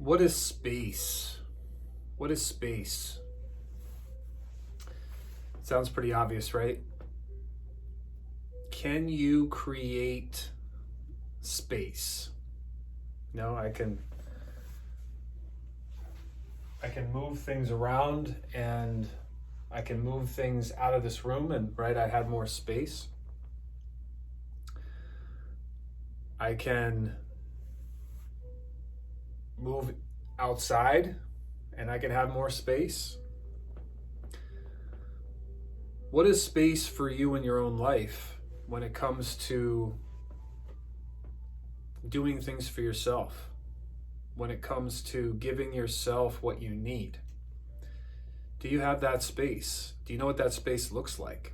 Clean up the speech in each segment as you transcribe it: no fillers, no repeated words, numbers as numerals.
What is space? What is space? Sounds pretty obvious, right? Can you create space? No, I can move things around, and I can move things out of this room, and right, I have more space. I can move outside and I can have more space. What is space for you in your own life when it comes to doing things for yourself? When it comes to giving yourself what you need? Do you have that space? Do you know what that space looks like?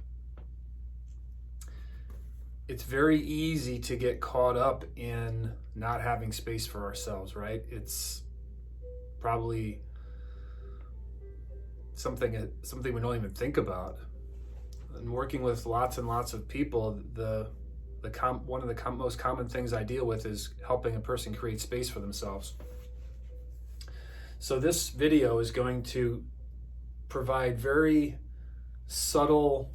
It's very easy to get caught up in not having space for ourselves, right? It's probably something we don't even think about. And working with lots and lots of people, one of the most common things I deal with is helping a person create space for themselves. So this video is going to provide very simple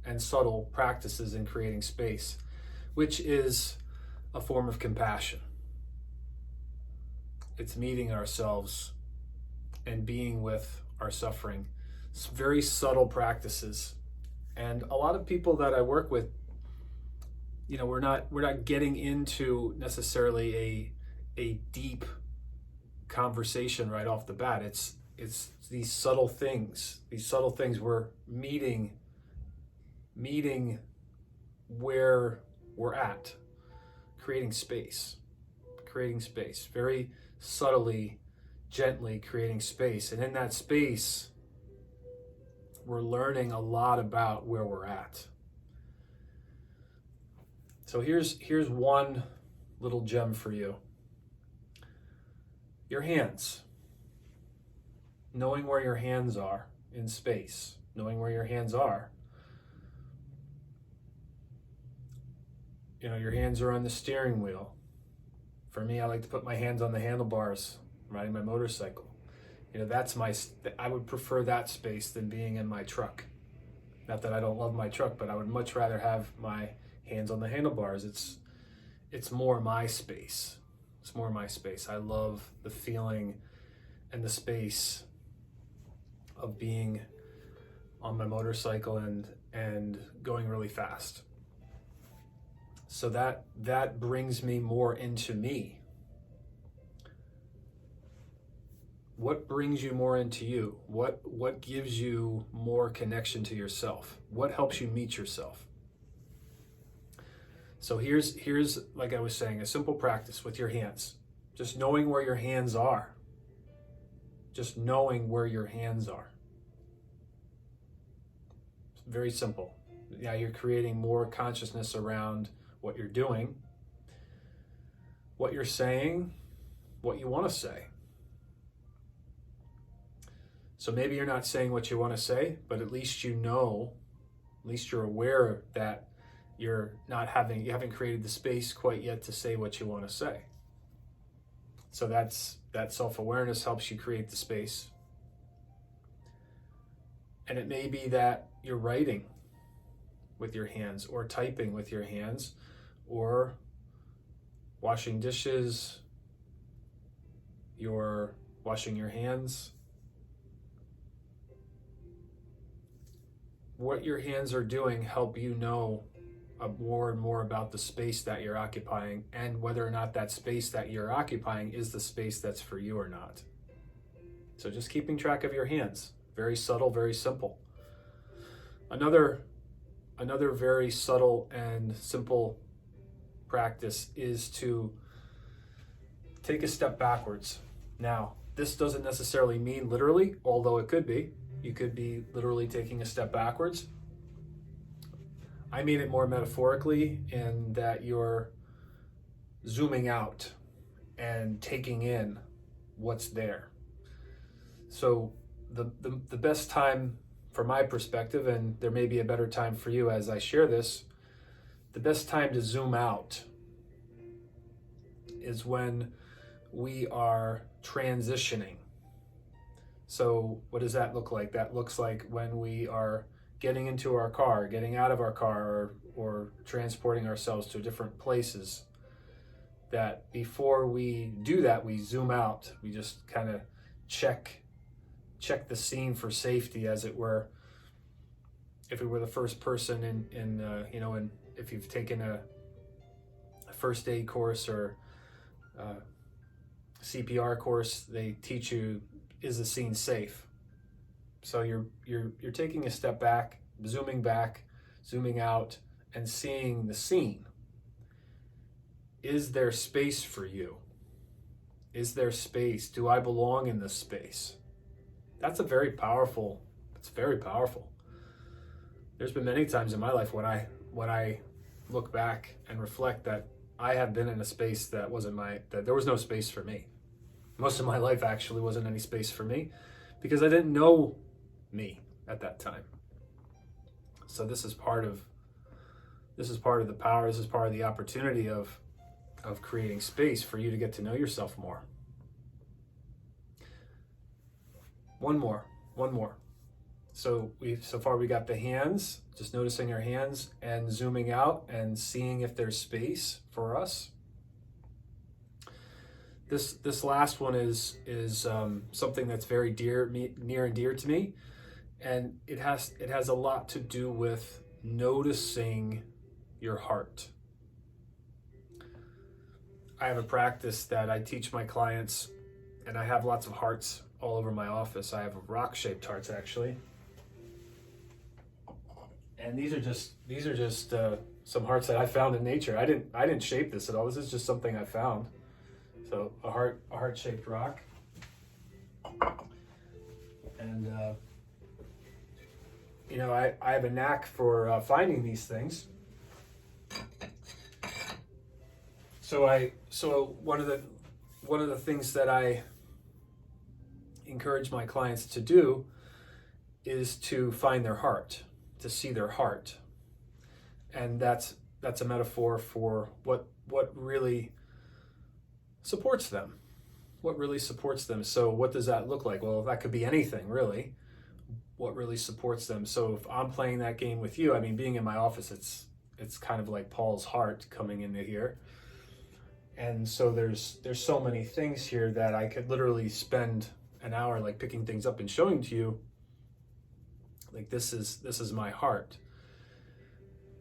and subtle practices in creating space, which is a form of compassion. It's meeting ourselves and being with our suffering. It's very subtle practices. And a lot of people that I work with, we're not getting into necessarily a deep conversation right off the bat. It's these subtle things. We're meeting where we're at, creating space, very subtly, gently creating space. And in that space, we're learning a lot about where we're at. So here's one little gem for you. Your hands. Knowing where your hands are in space, knowing where your hands are. Your hands are on the steering wheel. For me, I like to put my hands on the handlebars, riding my motorcycle. I would prefer that space than being in my truck. Not that I don't love my truck, but I would much rather have my hands on the handlebars. It's more my space. It's more my space. I love the feeling and the space of being on my motorcycle and going really fast. So that brings me more into me. What brings you more into you? What gives you more connection to yourself? What helps you meet yourself? So here's like I was saying, a simple practice with your hands. Just knowing where your hands are. Just knowing where your hands are. It's very simple. Yeah, you're creating more consciousness around what you're doing, what you're saying, what you want to say. So maybe you're not saying what you want to say, but at least you're aware that you haven't created the space quite yet to say what you want to say. So that self-awareness helps you create the space. And it may be that you're writing with your hands, or typing with your hands, or washing dishes, you're washing your hands. What your hands are doing help you know more and more about the space that you're occupying, and whether or not that space that you're occupying is the space that's for you or not. So just keeping track of your hands. Very subtle, very simple. Another very subtle and simple practice is to take a step backwards. Now, this doesn't necessarily mean literally, although it could be. You could be literally taking a step backwards. I mean it more metaphorically, in that you're zooming out and taking in what's there. So the best time, from my perspective, and there may be a better time for you as I share this, the best time to zoom out is when we are transitioning. So what does that look like? That looks like when we are getting into our car, getting out of our car, or transporting ourselves to different places, that before we do that, we zoom out. We just kind of check the scene for safety, as it were. If we were the first person and if you've taken a first aid course or CPR course, they teach you, is the scene safe? So you're taking a step back, zooming out, and seeing the scene. Is there space for you? Is there space? Do I belong in this space? It's very powerful. There's been many times in my life when I look back and reflect that I have been in a space that there was no space for me. Most of my life actually wasn't any space for me because I didn't know me at that time. So this is part of the power. This is part of the opportunity of creating space for you to get to know yourself more. One more. So far we got the hands, just noticing our hands and zooming out and seeing if there's space for us. This last one is something that's very near and dear to me, and it has a lot to do with noticing your heart. I have a practice that I teach my clients, and I have lots of hearts all over my office. I have rock-shaped hearts, actually. And these are just some hearts that I found in nature. I didn't shape this at all. This is just something I found. So a heart-shaped rock. And I have a knack for finding these things. So one of the things that I encourage my clients to do is to find their heart, to see their heart. And that's a metaphor for what really supports them. What really supports them. So what does that look like? Well, that could be anything, really. What really supports them. So if I'm playing that game with you, I mean, being in my office, it's kind of like Paul's heart coming into here. And so there's so many things here that I could literally spend an hour like picking things up and showing to you. Like this is my heart.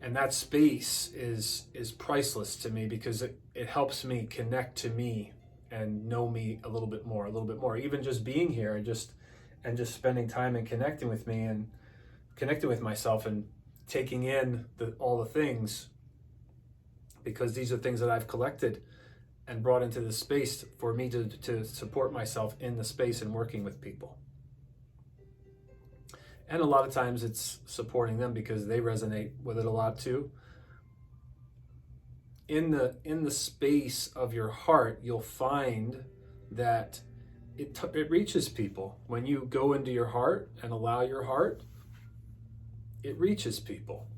And that space is priceless to me because it helps me connect to me and know me a little bit more. Even just being here and just spending time and connecting with me and connecting with myself and taking in all the things, because these are things that I've collected and brought into this space for me to support myself in the space and working with people. And a lot of times it's supporting them because they resonate with it a lot too. In the space of your heart, you'll find that it reaches people. When you go into your heart and allow your heart, it reaches people.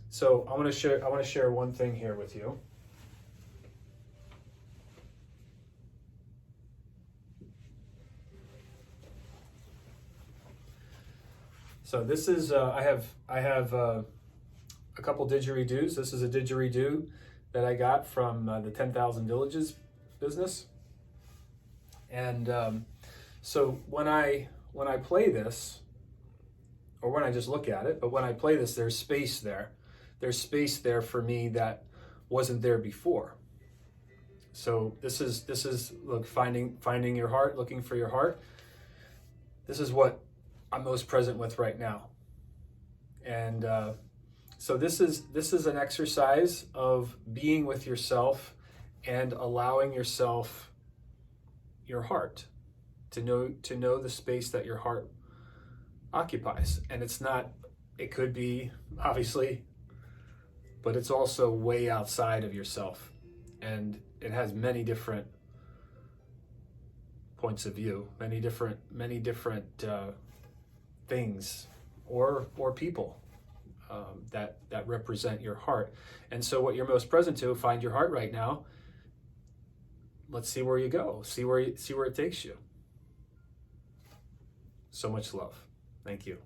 So I want to share one thing here with you. So this is I have a couple didgeridoos. This is a didgeridoo that I got from the 10,000 Villages business. And so when I play this, or when I just look at it, but when I play this, there's space there. There's space there for me that wasn't there before. So this is look, finding your heart, looking for your heart. This is what I'm most present with right now. And so this is an exercise of being with yourself and allowing yourself your heart to know the space that your heart occupies. And it could be, obviously, but it's also way outside of yourself. And it has many different points of view, many different things or people that represent your heart. And so what you're most present to, find your heart right now, let's see where you go. See where it takes you. So much love. Thank you.